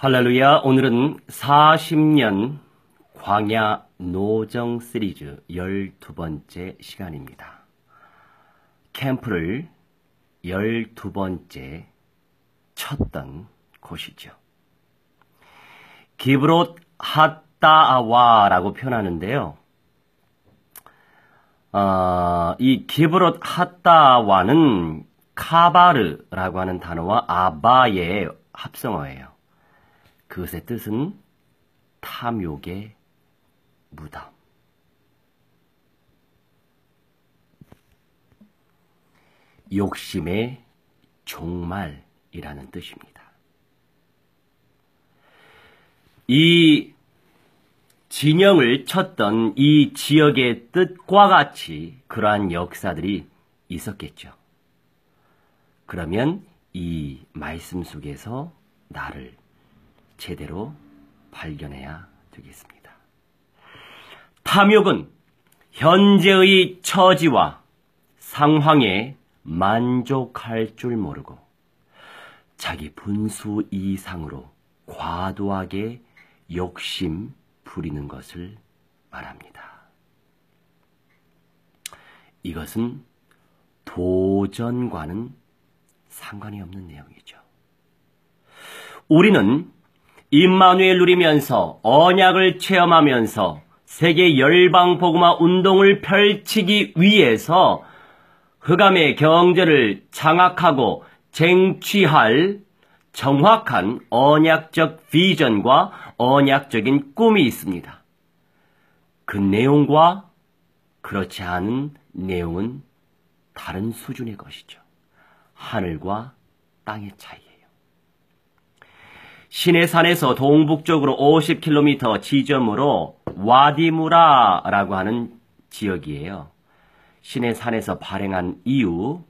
할렐루야. 오늘은 40년 광야 노정 시리즈 12번째 시간입니다. 캠프를 12번째 쳤던 곳이죠. 기브롯 핫다아와라고 표현하는데요. 이 기브롯 핫다아와는 카바르라고 하는 단어와 아바의 합성어예요. 그것의 뜻은 탐욕의 무덤. 욕심의 종말이라는 뜻입니다. 이 진영을 쳤던 이 지역의 뜻과 같이 그러한 역사들이 있었겠죠. 그러면 이 말씀 속에서 나를 제대로 발견해야 되겠습니다. 탐욕은 현재의 처지와 상황에 만족할 줄 모르고 자기 분수 이상으로 과도하게 욕심 부리는 것을 말합니다. 이것은 도전과는 상관이 없는 내용이죠. 우리는 임마누엘 누리면서 언약을 체험하면서 세계 열방 복음화 운동을 펼치기 위해서 흑암의 경제를 장악하고 쟁취할 정확한 언약적 비전과 언약적인 꿈이 있습니다. 그 내용과 그렇지 않은 내용은 다른 수준의 것이죠. 하늘과 땅의 차이예요. 시내산에서 동북쪽으로 50km 지점으로 와디무라라고 하는 지역이에요. 시내산에서 발행한 이후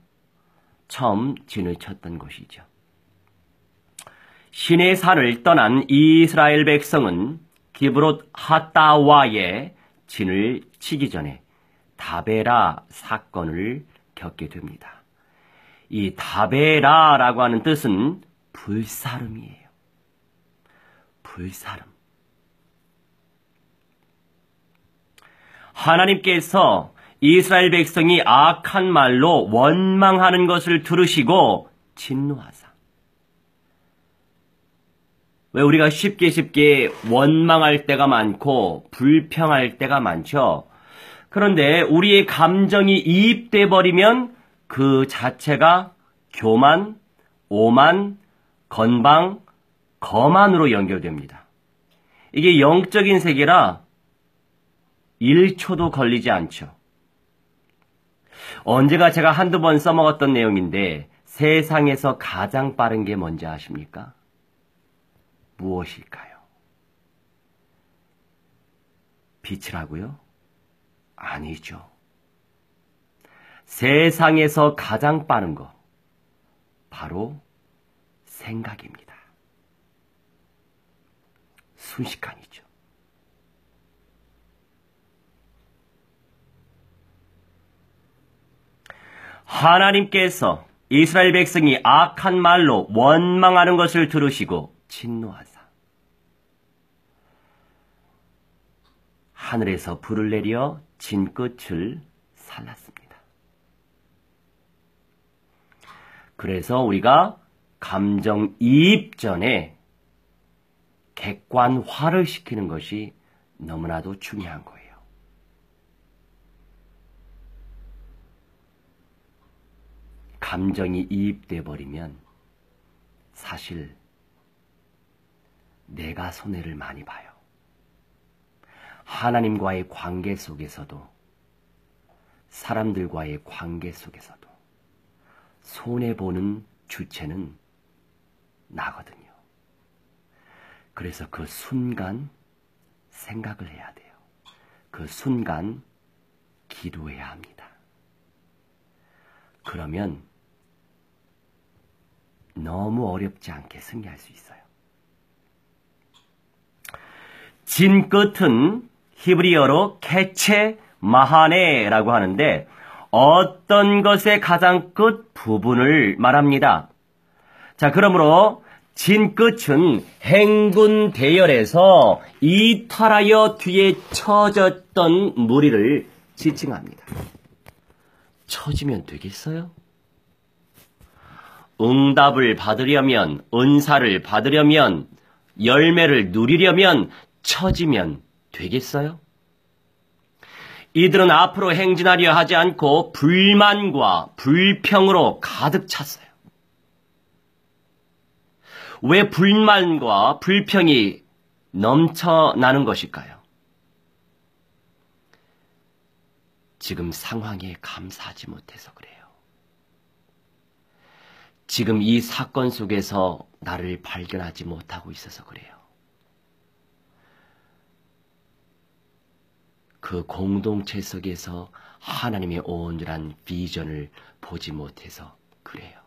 처음 진을 쳤던 곳이죠. 시내산을 떠난 이스라엘 백성은 기브롯 핫다와에 진을 치기 전에 다베라 사건을 겪게 됩니다. 이 다베라라고 하는 뜻은 불사름이에요. 불사름. 하나님께서 이스라엘 백성이 악한 말로 원망하는 것을 들으시고 진노하사. 왜 우리가 쉽게 원망할 때가 많고 불평할 때가 많죠? 그런데 우리의 감정이 이입돼 버리면 그 자체가 교만, 오만, 건방, 거만으로 연결됩니다. 이게 영적인 세계라 1초도 걸리지 않죠. 언제가 제가 한두 번 써먹었던 내용인데 세상에서 가장 빠른 게 뭔지 아십니까? 무엇일까요? 빛이라고요? 아니죠. 세상에서 가장 빠른 거 바로 생각입니다. 순식간이죠. 하나님께서 이스라엘 백성이 악한 말로 원망하는 것을 들으시고 진노하사 하늘에서 불을 내려 진끝을 살랐습니다. 그래서 우리가 감정이입 전에 객관화를 시키는 것이 너무나도 중요한 거예요. 감정이 이입돼 버리면 사실 내가 손해를 많이 봐요. 하나님과의 관계 속에서도 사람들과의 관계 속에서도 손해보는 주체는 나거든요. 그래서 그 순간 생각을 해야 돼요. 그 순간 기도해야 합니다. 그러면 너무 어렵지 않게 승리할 수 있어요. 진 끝은 히브리어로 케체 마하네라고 하는데 어떤 것의 가장 끝 부분을 말합니다. 자, 그러므로 진 끝은 행군 대열에서 이탈하여 뒤에 처졌던 무리를 지칭합니다. 처지면 되겠어요? 응답을 받으려면, 은사를 받으려면, 열매를 누리려면 처지면 되겠어요? 이들은 앞으로 행진하려 하지 않고 불만과 불평으로 가득 찼어요. 왜 불만과 불평이 넘쳐나는 것일까요? 지금 상황에 감사하지 못해서 그래요. 지금 이 사건 속에서 나를 발견하지 못하고 있어서 그래요. 그 공동체 속에서 하나님의 온전한 비전을 보지 못해서 그래요.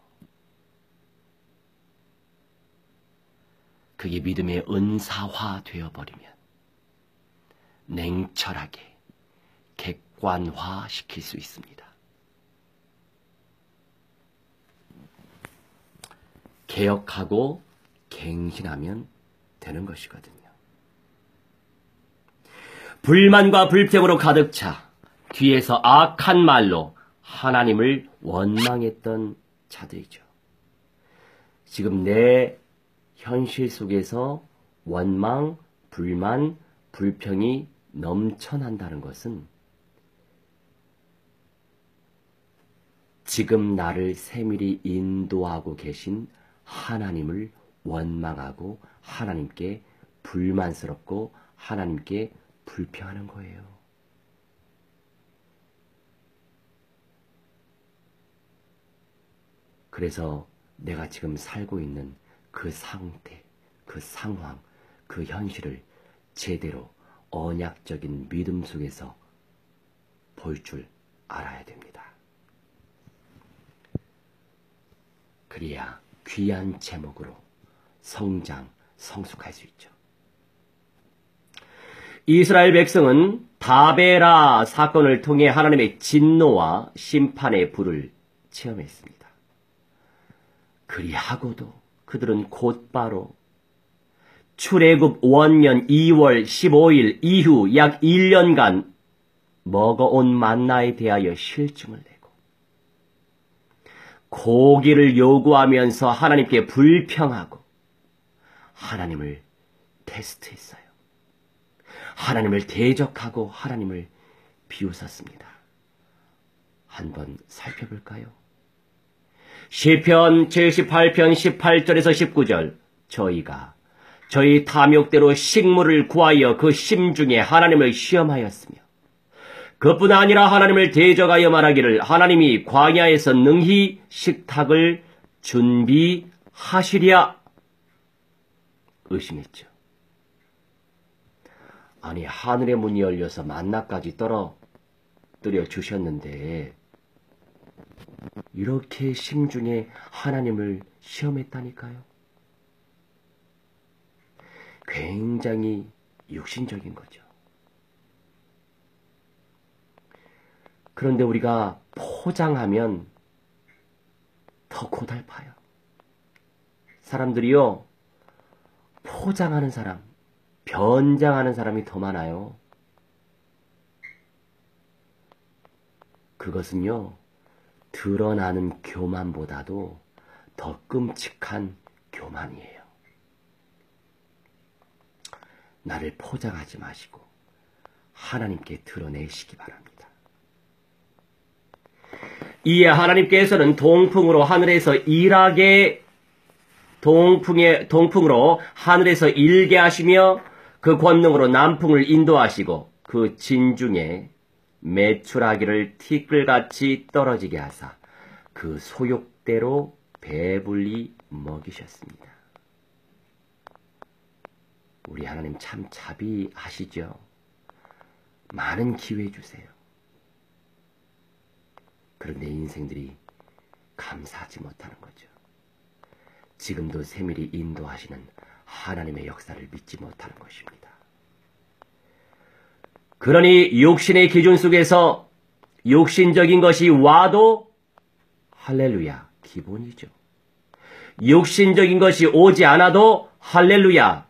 그게 믿음의 은사화 되어버리면 냉철하게 객관화시킬 수 있습니다. 개혁하고 갱신하면 되는 것이거든요. 불만과 불평으로 가득 차 뒤에서 악한 말로 하나님을 원망했던 자들이죠. 지금 내 현실 속에서 원망, 불만, 불평이 넘쳐난다는 것은 지금 나를 세밀히 인도하고 계신 하나님을 원망하고 하나님께 불만스럽고 하나님께 불평하는 거예요. 그래서 내가 지금 살고 있는 그 상태, 그 상황, 그 현실을 제대로 언약적인 믿음 속에서 볼 줄 알아야 됩니다. 그래야 귀한 제목으로 성장, 성숙할 수 있죠. 이스라엘 백성은 다베라 사건을 통해 하나님의 진노와 심판의 불을 체험했습니다. 그리하고도 그들은 곧바로 출애굽 원년 2월 15일 이후 약 1년간 먹어온 만나에 대하여 실증을 내고 고기를 요구하면서 하나님께 불평하고 하나님을 테스트했어요. 하나님을 대적하고 하나님을 비웃었습니다. 한번 살펴볼까요? 시편 78편 18절에서 19절 저희가 저희 탐욕대로 식물을 구하여 그 심중에 하나님을 시험하였으며 그뿐 아니라 하나님을 대적하여 말하기를 하나님이 광야에서 능히 식탁을 준비하시랴 의심했죠. 아니 하늘의 문이 열려서 만나까지 떨어뜨려 주셨는데 이렇게 심중에 하나님을 시험했다니까요. 굉장히 육신적인 거죠. 그런데 우리가 포장하면 더 고달파요. 사람들이요, 포장하는 사람, 변장하는 사람이 더 많아요. 그것은요, 드러나는 교만보다도 더 끔찍한 교만이에요. 나를 포장하지 마시고 하나님께 드러내시기 바랍니다. 이에 하나님께서는 동풍으로 하늘에서 동풍으로 하늘에서 일게 하시며 그 권능으로 남풍을 인도하시고 그 진중에 메추라기를 티끌같이 떨어지게 하사 그 소욕대로 배불리 먹이셨습니다. 우리 하나님 참 자비하시죠. 많은 기회 주세요. 그런데 인생들이 감사하지 못하는 거죠. 지금도 세밀히 인도하시는 하나님의 역사를 믿지 못하는 것입니다. 그러니 육신의 기준 속에서 육신적인 것이 와도 할렐루야 기본이죠. 육신적인 것이 오지 않아도 할렐루야,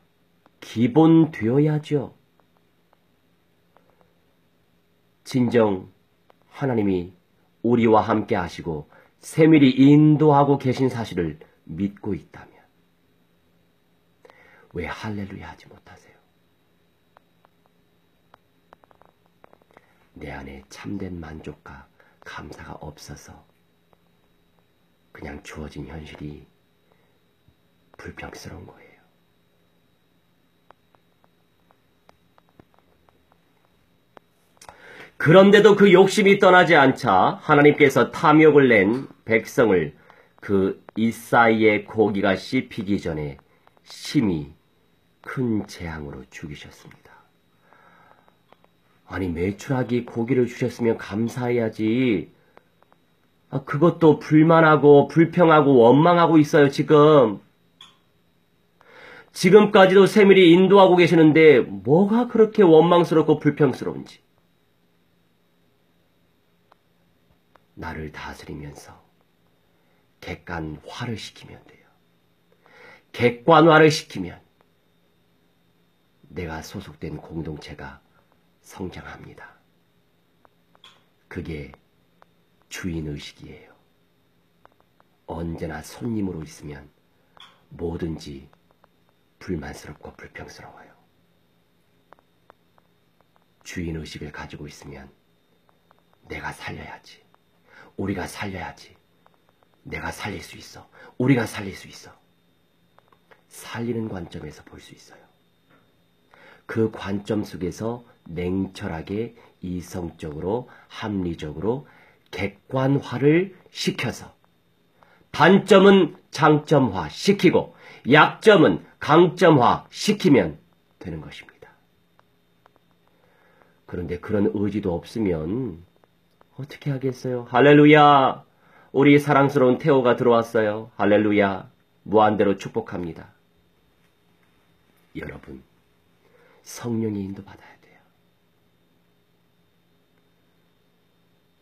기본 되어야죠. 진정 하나님이 우리와 함께 하시고 세밀히 인도하고 계신 사실을 믿고 있다면 왜 할렐루야 하지 못하세요? 내 안에 참된 만족과 감사가 없어서 그냥 주어진 현실이 불평스러운 거예요. 그런데도 그 욕심이 떠나지 않자 하나님께서 탐욕을 낸 백성을 그 이사이의 고기가 씹히기 전에 심히 큰 재앙으로 죽이셨습니다. 아니, 메추라기 고기를 주셨으면 감사해야지. 그것도 불만하고 불평하고 원망하고 있어요, 지금. 지금까지도 세밀히 인도하고 계시는데 뭐가 그렇게 원망스럽고 불평스러운지. 나를 다스리면서 객관화를 시키면 돼요. 객관화를 시키면 내가 소속된 공동체가 성장합니다. 그게 주인의식이에요. 언제나 손님으로 있으면 뭐든지 불만스럽고 불평스러워요. 주인의식을 가지고 있으면 내가 살려야지. 우리가 살려야지. 내가 살릴 수 있어. 우리가 살릴 수 있어. 살리는 관점에서 볼 수 있어요. 그 관점 속에서 냉철하게 이성적으로 합리적으로 객관화를 시켜서 단점은 장점화 시키고 약점은 강점화 시키면 되는 것입니다. 그런데 그런 의지도 없으면 어떻게 하겠어요? 할렐루야! 우리 사랑스러운 태호가 들어왔어요. 할렐루야! 무한대로 축복합니다. 여러분, 성령의 인도받아야 돼요.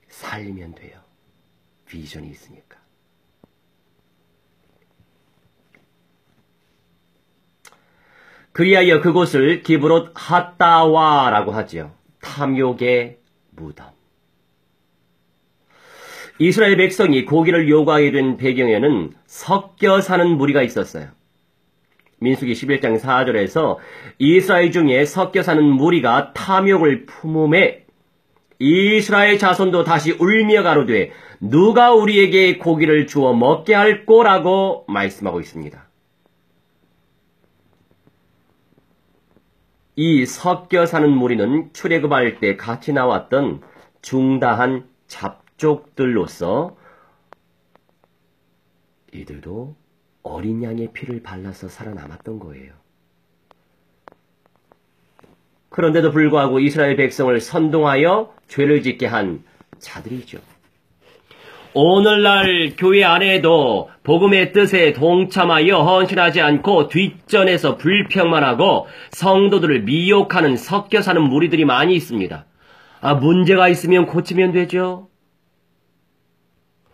살리면 돼요. 비전이 있으니까. 그리하여 그곳을 기브롯 핫다와라고 하지요. 탐욕의 무덤. 이스라엘 백성이 고기를 요구하게 된 배경에는 섞여 사는 무리가 있었어요. 민수기 11장 4절에서 이스라엘 중에 섞여 사는 무리가 탐욕을 품음에 이스라엘 자손도 다시 울며 가로되 누가 우리에게 고기를 주어 먹게 할꼬라고 말씀하고 있습니다. 이 섞여 사는 무리는 출애굽할 때 같이 나왔던 중다한 잡족들로서 이들도 어린 양의 피를 발라서 살아남았던 거예요. 그런데도 불구하고 이스라엘 백성을 선동하여 죄를 짓게 한 자들이죠. 오늘날 교회 안에도 복음의 뜻에 동참하여 헌신하지 않고 뒷전에서 불평만 하고 성도들을 미혹하는 섞여 사는 무리들이 많이 있습니다. 문제가 있으면 고치면 되죠.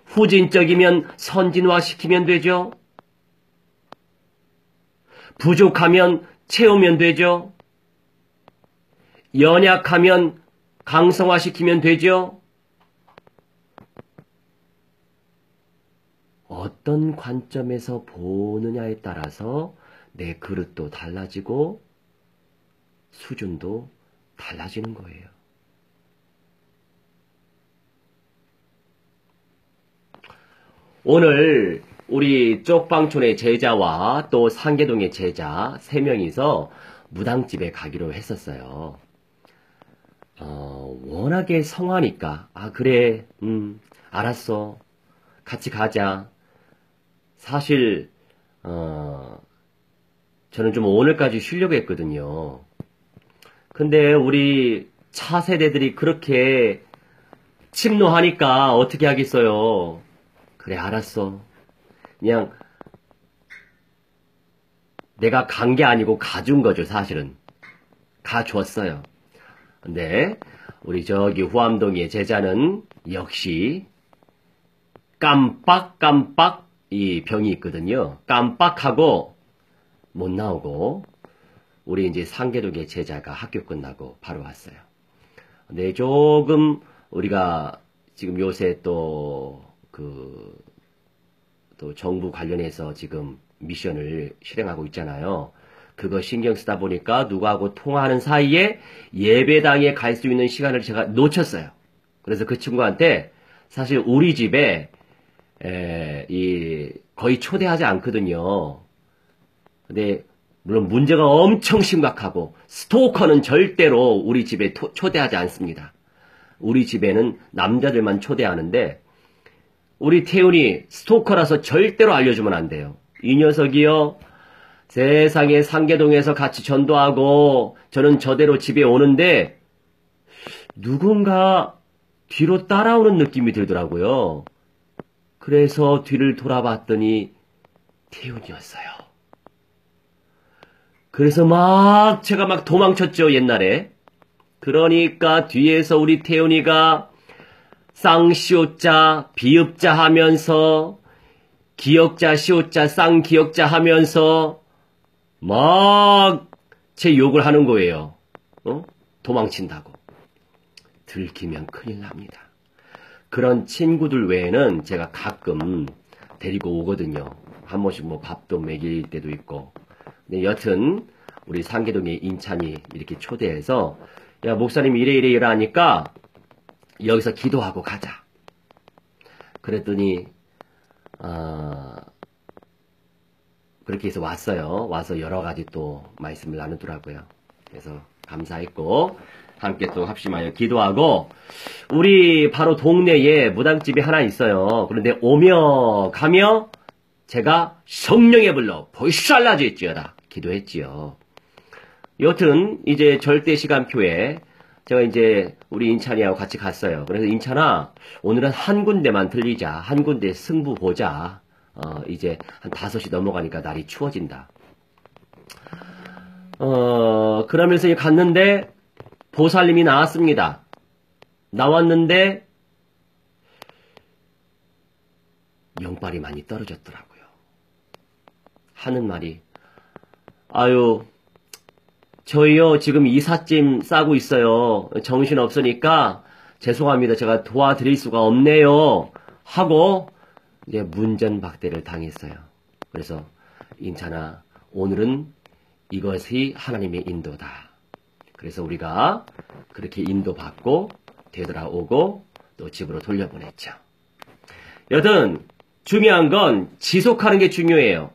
후진적이면 선진화시키면 되죠. 부족하면 채우면 되죠. 연약하면 강성화시키면 되죠. 어떤 관점에서 보느냐에 따라서 내 그릇도 달라지고 수준도 달라지는 거예요. 오늘 우리 쪽방촌의 제자와 또 상계동의 제자 3명이서 무당집에 가기로 했었어요. 워낙에 성하니까 그래 알았어 같이 가자. 사실 저는 좀 오늘까지 쉬려고 했거든요. 근데 우리 차세대들이 그렇게 침노하니까 어떻게 하겠어요. 그래 알았어. 그냥 내가 간 게 아니고 가준 거죠. 사실은 가줬어요. 근데 우리 저기 후암동의 제자는 역시 깜빡 이 병이 있거든요. 깜빡하고 못 나오고 우리 이제 상계동의 제자가 학교 끝나고 바로 왔어요. 근데 조금 우리가 지금 요새 또 정부 관련해서 지금 미션을 실행하고 있잖아요. 그거 신경 쓰다 보니까 누구하고 통화하는 사이에 예배당에 갈 수 있는 시간을 제가 놓쳤어요. 그래서 그 친구한테 사실 우리 집에 거의 초대하지 않거든요. 근데 물론 문제가 엄청 심각하고 스토커는 절대로 우리 집에 초대하지 않습니다. 우리 집에는 남자들만 초대하는데 우리 태훈이 스토커라서 절대로 알려주면 안 돼요. 이 녀석이요. 세상에 상계동에서 같이 전도하고 저는 저대로 집에 오는데 누군가 뒤로 따라오는 느낌이 들더라고요. 그래서 뒤를 돌아봤더니 태훈이었어요. 그래서 제가 막 도망쳤죠, 옛날에. 그러니까 뒤에서 우리 태훈이가 쌍시옷자, 비읍자 하면서 기역자, 시옷자, 쌍기역자 하면서 막 제 욕을 하는 거예요. 도망친다고. 들키면 큰일 납니다. 그런 친구들 외에는 제가 가끔 데리고 오거든요. 한 번씩 뭐 밥도 먹일 때도 있고. 근데 여튼 우리 상계동의 인찬이 이렇게 초대해서 야 목사님 이래 하니까 여기서 기도하고 가자. 그랬더니 그렇게 해서 왔어요. 와서 여러 가지 또 말씀을 나누더라고요. 그래서 감사했고 함께 또 합심하여 기도하고 우리 바로 동네에 무당집이 하나 있어요. 그런데 오며 가며 제가 성령의 불로 보이살라질지어다 기도했지요. 여튼 이제 절대 시간표에 제가 이제 우리 인찬이하고 같이 갔어요. 그래서 인찬아 오늘은 한 군데만 들리자. 한 군데 승부 보자. 이제 한 5시 넘어가니까 날이 추워진다. 그러면서 갔는데 보살님이 나왔습니다. 나왔는데 영빨이 많이 떨어졌더라고요. 하는 말이 아유 저희요 지금 이삿짐 싸고 있어요. 정신없으니까 죄송합니다. 제가 도와드릴 수가 없네요. 하고 이제 문전박대를 당했어요. 그래서 인찬아 오늘은 이것이 하나님의 인도다. 그래서 우리가 그렇게 인도받고 되돌아오고 또 집으로 돌려보냈죠. 여튼 중요한 건 지속하는 게 중요해요.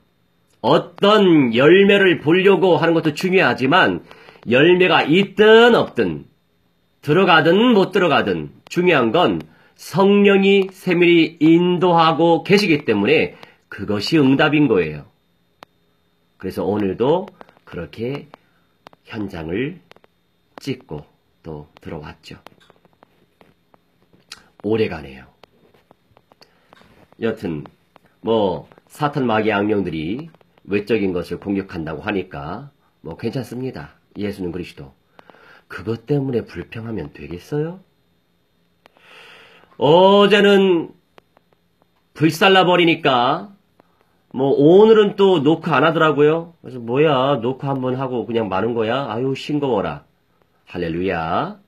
어떤 열매를 보려고 하는 것도 중요하지만 열매가 있든 없든 들어가든 못 들어가든 중요한 건 성령이 세밀히 인도하고 계시기 때문에 그것이 응답인 거예요. 그래서 오늘도 그렇게 현장을 찍고 또 들어왔죠. 오래가네요. 여튼 뭐 사탄 마귀 악령들이 외적인 것을 공격한다고 하니까 뭐 괜찮습니다. 예수는 그리스도. 그것 때문에 불평하면 되겠어요? 어제는 불살라버리니까 뭐 오늘은 또 녹화 안 하더라고요. 그래서 뭐야 녹화 한번 하고 그냥 마는 거야? 아유 싱거워라. 할렐루야.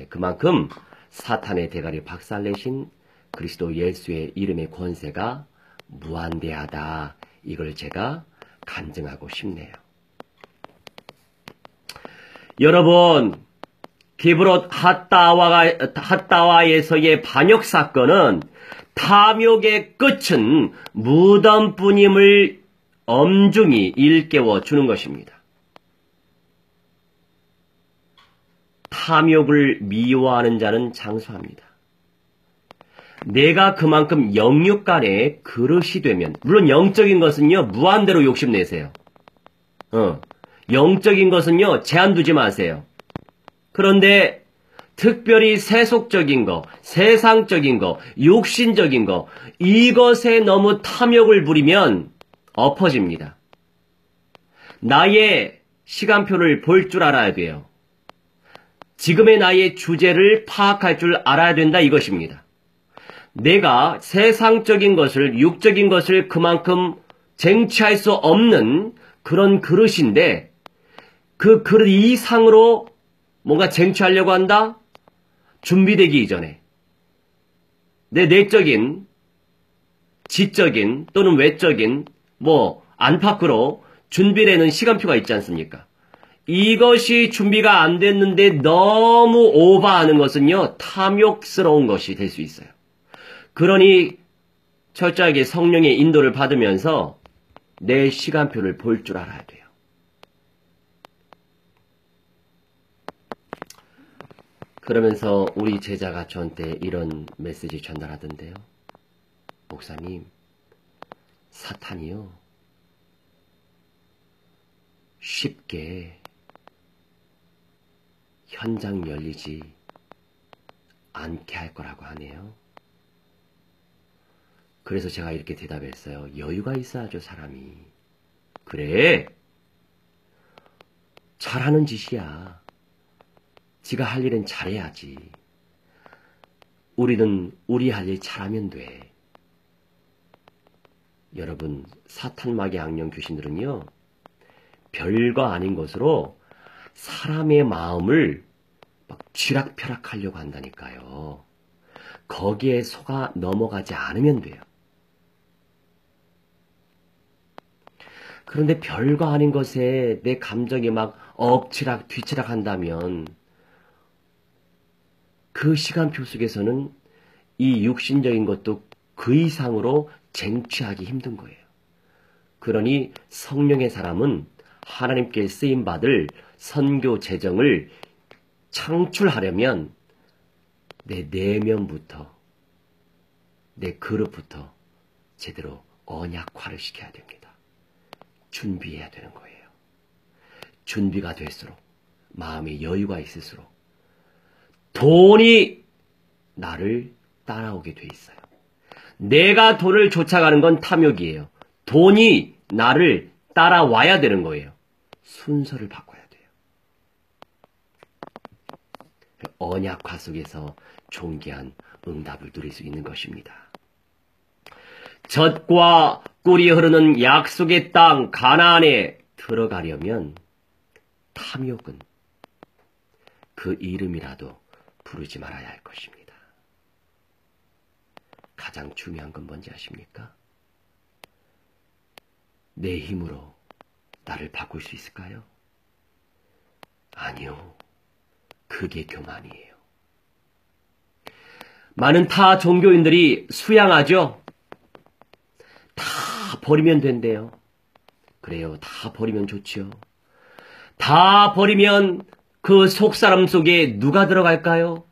그만큼 사탄의 대가리 박살내신 그리스도 예수의 이름의 권세가 무한대하다. 이걸 제가 간증하고 싶네요. 여러분 기브롯 핫다와에서의 반역 사건은 탐욕의 끝은 무덤뿐임을 엄중히 일깨워 주는 것입니다. 탐욕을 미워하는 자는 장수합니다. 내가 그만큼 영육간의 그릇이 되면 물론 영적인 것은요 무한대로 욕심내세요. 영적인 것은요 제한 두지 마세요. 그런데 특별히 세속적인 거, 세상적인 거, 육신적인 거 이것에 너무 탐욕을 부리면 엎어집니다. 나의 시간표를 볼 줄 알아야 돼요. 지금의 나의 주제를 파악할 줄 알아야 된다 이것입니다. 내가 세상적인 것을, 육적인 것을 그만큼 쟁취할 수 없는 그런 그릇인데 그 그릇 이상으로 뭔가 쟁취하려고 한다? 준비되기 이전에 내 내적인, 지적인 또는 외적인 안팎으로 준비되는 시간표가 있지 않습니까? 이것이 준비가 안 됐는데 너무 오버하는 것은요, 탐욕스러운 것이 될 수 있어요. 그러니 철저하게 성령의 인도를 받으면서 내 시간표를 볼 줄 알아야 돼요. 그러면서 우리 제자가 저한테 이런 메시지 전달하던데요. 목사님, 사탄이요, 쉽게 현장 열리지 않게 할 거라고 하네요. 그래서 제가 이렇게 대답했어요. 여유가 있어야죠, 사람이. 그래, 잘하는 짓이야. 지가 할 일은 잘해야지. 우리는 우리 할 일 잘하면 돼. 여러분, 사탄 마귀 악령 귀신들은요, 별거 아닌 것으로 사람의 마음을 막 쥐락펴락하려고 한다니까요. 거기에 속아 넘어가지 않으면 돼요. 그런데 별거 아닌 것에 내 감정이 막 엎치락 뒤치락 한다면 그 시간표 속에서는 이 육신적인 것도 그 이상으로 쟁취하기 힘든 거예요. 그러니 성령의 사람은 하나님께 쓰임받을 선교 재정을 창출하려면 내 내면부터, 내 그릇부터 제대로 언약화를 시켜야 됩니다. 준비해야 되는 거예요. 준비가 될수록, 마음에 여유가 있을수록 돈이 나를 따라오게 돼 있어요. 내가 돈을 쫓아가는 건 탐욕이에요. 돈이 나를 따라와야 되는 거예요. 순서를 바꿔야 돼요. 언약화 속에서 존귀한 응답을 누릴 수 있는 것입니다. 젖과 꿀이 흐르는 약속의 땅 가나안에 들어가려면 탐욕은 그 이름이라도 부르지 말아야 할 것입니다. 가장 중요한 건 뭔지 아십니까? 내 힘으로 나를 바꿀 수 있을까요? 아니요. 그게 교만이에요. 많은 타 종교인들이 수양하죠. 다 버리면 된대요. 그래요. 다 버리면 좋지요. 다 버리면 그 속사람 속에 누가 들어갈까요?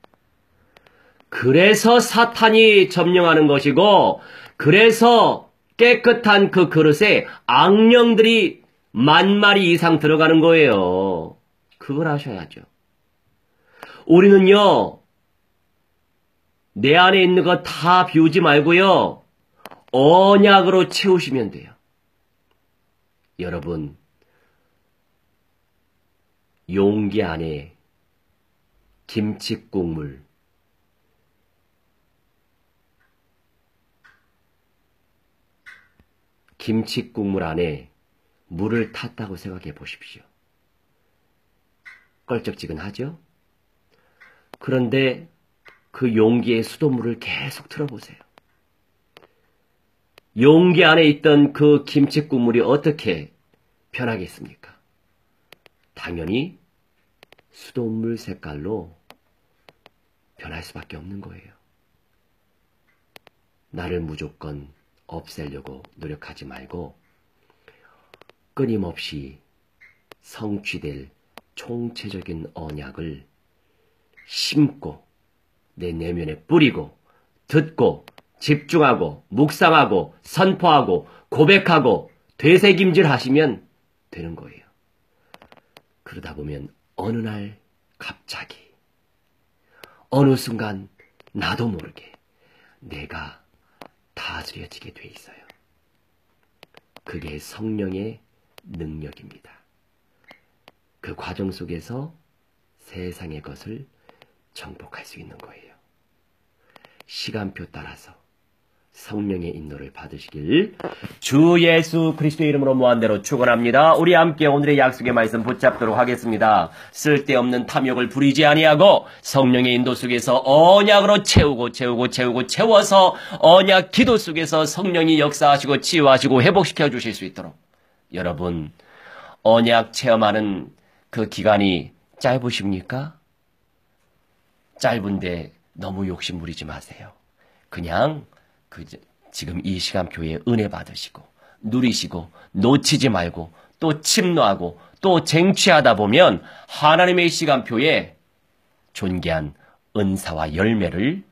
그래서 사탄이 점령하는 것이고, 그래서 깨끗한 그 그릇에 악령들이 10,000마리 이상 들어가는 거예요. 그걸 아셔야죠. 우리는요, 내 안에 있는 거 다 비우지 말고요, 언약으로 채우시면 돼요. 여러분, 용기 안에 김치국물, 김치국물 안에 물을 탔다고 생각해 보십시오. 껄쩍지근하죠? 그런데 그 용기에 수돗물을 계속 틀어보세요. 용기 안에 있던 그 김치국물이 어떻게 변하겠습니까? 당연히 수돗물 색깔로 변할 수밖에 없는 거예요. 나를 무조건 없애려고 노력하지 말고 끊임없이 성취될 총체적인 언약을 심고 내 내면에 뿌리고 듣고 집중하고 묵상하고 선포하고 고백하고 되새김질하시면 되는 거예요. 그러다 보면 어느 날 갑자기 어느 순간 나도 모르게 내가 다스려지게 돼 있어요. 그게 성령의 능력입니다. 그 과정 속에서 세상의 것을 정복할 수 있는 거예요. 시간표 따라서 성령의 인도를 받으시길 주 예수 그리스도의 이름으로 무한대로 축원합니다. 우리 함께 오늘의 약속의 말씀 붙잡도록 하겠습니다. 쓸데없는 탐욕을 부리지 아니하고 성령의 인도 속에서 언약으로 채워서 언약 기도 속에서 성령이 역사하시고 치유하시고 회복시켜 주실 수 있도록 여러분 언약 체험하는 그 기간이 짧으십니까? 짧은데 너무 욕심 부리지 마세요. 그냥 지금 이 시간표에 은혜 받으시고 누리시고 놓치지 말고 또 침노하고 또 쟁취하다 보면 하나님의 시간표에 존귀한 은사와 열매를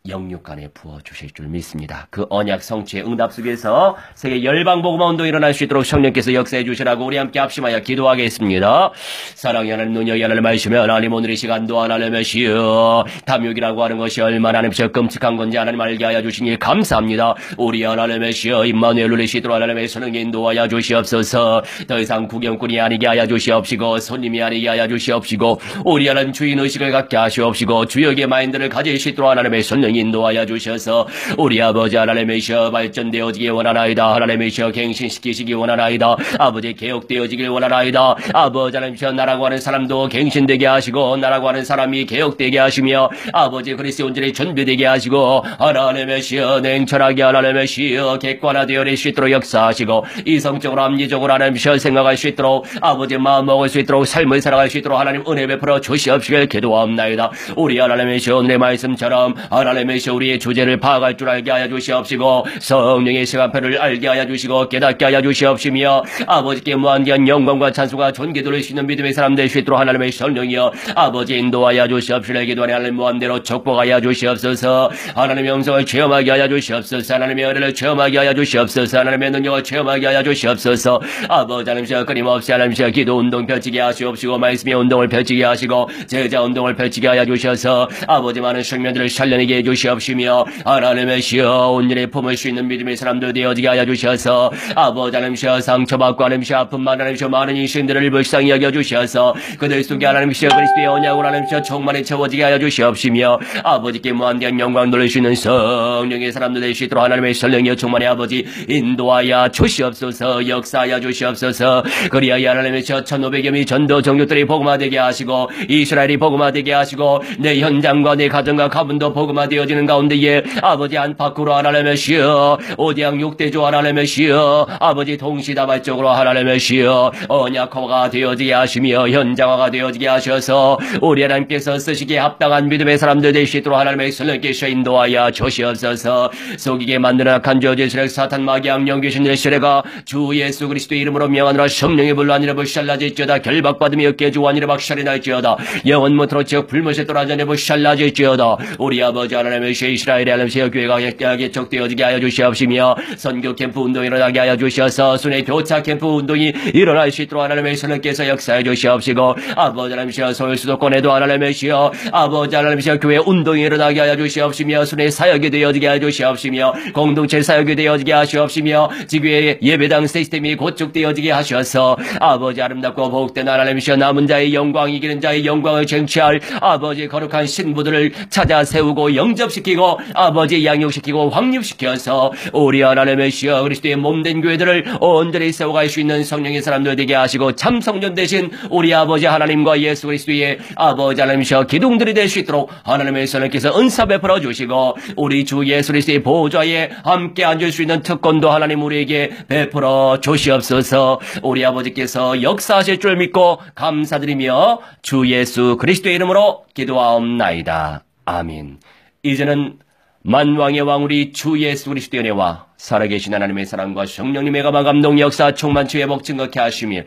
영육간에 부어주실 줄 믿습니다. 그 언약 성취의 응답 속에서 세계 열방복음화 운동이 일어날 수 있도록 성령께서 역사해 주시라고 우리 함께 합심하여 기도하겠습니다. 사랑이 하나님 능력이 하나님 말씀에 하나님 오늘 이 시간도 하나님의 시여 탐욕이라고 하는 것이 얼마나 하나님께서 끔찍한 건지 하나님 알게 하여 주시니 감사합니다. 우리 하나님의 시여 임마누엘 누리시도록 하나님의 성령 인도하여 주시옵소서. 더 이상 구경꾼이 아니게 하여 주시옵시고 손님이 아니게 하여 주시옵시고 우리 하나님 주인의식을 갖게 하시옵시고 주역의 마인드를 가질 수 있도록 하나님의 성령 인도하여 주셔서 우리 아버지 하나님이시여 발전되어지기 원하나이다. 하나님이시여 갱신시키시기 원하나이다. 아버지 개혁되어지길 원하나이다. 아버지 하나님이시여 나라고 하는 사람도 갱신되게 하시고 나라고 하는 사람이 개혁되게 하시며 아버지 그리스도의 온전히 준비되게 하시고 하나님이시여 냉철하게 하나님이시여 객관화되어질 수 있도록 역사하시고 이성적으로 합리적으로 하나님이시여 생각할 수 있도록 아버지 마음 먹을 수 있도록 삶을 살아갈 수 있도록 하나님 은혜 베풀어 주시옵시길 기도하옵나이다. 우리 하나님이시여 오늘의 말씀처럼 하나님이시여 우리의 주제를 파악할 줄 알게 하여 주시옵시고 성령의 시간표를 알게 하여 주시고 깨닫게 하여 주시옵시며 아버지께 무한대한 영광과 찬송과 존귀 돌릴 수 있는 믿음의 사람 될 수 있도록 하나님의 성령이여 아버지 인도하여 주시옵시고 기도하니 하나님 무한대로 축복하여 주시옵소서. 하나님의 영성을 체험하게 하여 주시옵소서. 하나님의 은혜를 체험하게 하여 주시옵소서. 하나님의 능력을 체험하게 하여 주시옵소서. 아버지 하나님이시여 끊임없이 하나님이시여 기도 운동 펼치게 하시옵시고 말씀의 운동을 펼치게 하시고 제자 운동을 펼치게 하여 주셔서 아버지 많은 숙면들을 살려내게 해 주시옵시며 하나님의 시여 온전히 품을 수 있는 믿음의 사람들 되어지게 하여 주셔서 아버지 하나님이시여 상처받고 하나님이시여 아픔만 하나님이시여 많은 인생들을 불쌍히 여겨 주셔서 그들 속에 하나님이시여 그리스도의 언약으로 하나님이시여 충만히 채워지게 하여 주시옵시며 아버지께 무한대한 영광 돌릴 수 있는 성령의 사람들 될 수 있도록 하나님의 성령이여 충만히 아버지 인도하여 주시옵소서. 역사하여 주시옵소서. 그리하여 하나님이시여 1500여 미 전도 종족들이 복음화되게 하시고 이스라엘이 복음화되게 하시고 내 현장과 내 가정과 가문도 복음화되어지는 가운데에 아버지 안팎으로 하나님의 시여 오대양 6대조 하나님의 시여 아버지 동시다발적으로 하나님의 시여 언약화가 되어지게 하시며 현장화가 되어지게 하셔서 우리 하나님께서 쓰시기에 합당한 믿음의 사람들 될 수 있도록 하나님의 성령께서 인도하여 주시옵소서. 속이게 만드는 악한 저주의 세력 사탄 마귀 악령 귀신들의 세력아 주 예수 그리스도의 이름으로 명하노라. 성령의 불로 하늘의 불살라질지어다. 결박받으며 어깨 주 하늘의 박살이 날지어다. 영원 못으로 지역 불못에 떨어져 하늘의 불살라질지어다. 우리 아버지 하나님의 이스라엘의 하나님의 교회가 개척되어지게 하여 주시옵시며 선교 캠프 운동이 일어나게 하여 주셔서 순회 교차 캠프 운동이 일어날 수 있도록 하나님의 성령께서 역사해 주시옵시고 아버지 하나님이시여 서울 수도권에도 하나님이시여 아버지 하나님이시여 교회 운동이 일어나게 하여 주시옵시며 순회 사역이 되어지게 하여 주시옵시며 공동체 사역이 되어지게 하시옵시며 지교회 예배당 시스템이 구축되어지게 하셔서 아버지 아름답고 복된 하나님이시여 남은 자의 영광 이기는 자의 영광을 쟁취할 아버지 거룩한 신부들을 찾아 세우고 영접시키고 아버지 양육시키고 확립시켜서 우리 하나님의 시여 그리스도의 몸된 교회들을 온전히 세워갈 수 있는 성령의 사람들 되게 하시고 참 성전 대신 우리 아버지 하나님과 예수 그리스도의 아버지 하나님이시여 기둥들이 될 수 있도록 하나님의 성령께서 은사 베풀어 주시고 우리 주 예수 그리스도의 보좌에 함께 앉을 수 있는 특권도 하나님 우리에게 베풀어 주시옵소서. 우리 아버지께서 역사하실 줄 믿고 감사드리며 주 예수 그리스도의 이름으로 기도하옵나이다. 아멘. 이제는 만왕의 왕 우리 주 예수 그리스도의 은혜와 살아계신 하나님의 사랑과 성령님의 가만 감동 역사 충만치 회복 증거케 하시며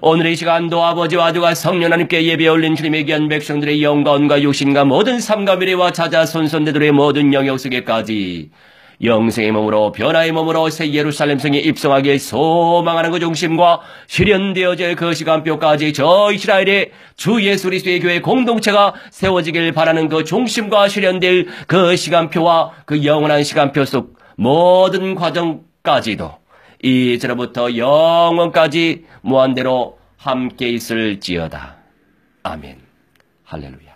오늘 이 시간도 아버지와 아들과 성령 하나님께 예배 올린 주님의 귀한 백성들의 영광과 육신과 모든 삶과 미래와 자자 손손대들의 모든 영역 속에까지 영생의 몸으로 변화의 몸으로 새 예루살렘 성에 입성하길 소망하는 그 중심과 실현되어질 그 시간표까지 저 이스라엘의 주 예수 그리스도의 교회 공동체가 세워지길 바라는 그 중심과 실현될 그 시간표와 그 영원한 시간표 속 모든 과정까지도 이제로부터 영원까지 무한대로 함께 있을지어다. 아멘. 할렐루야.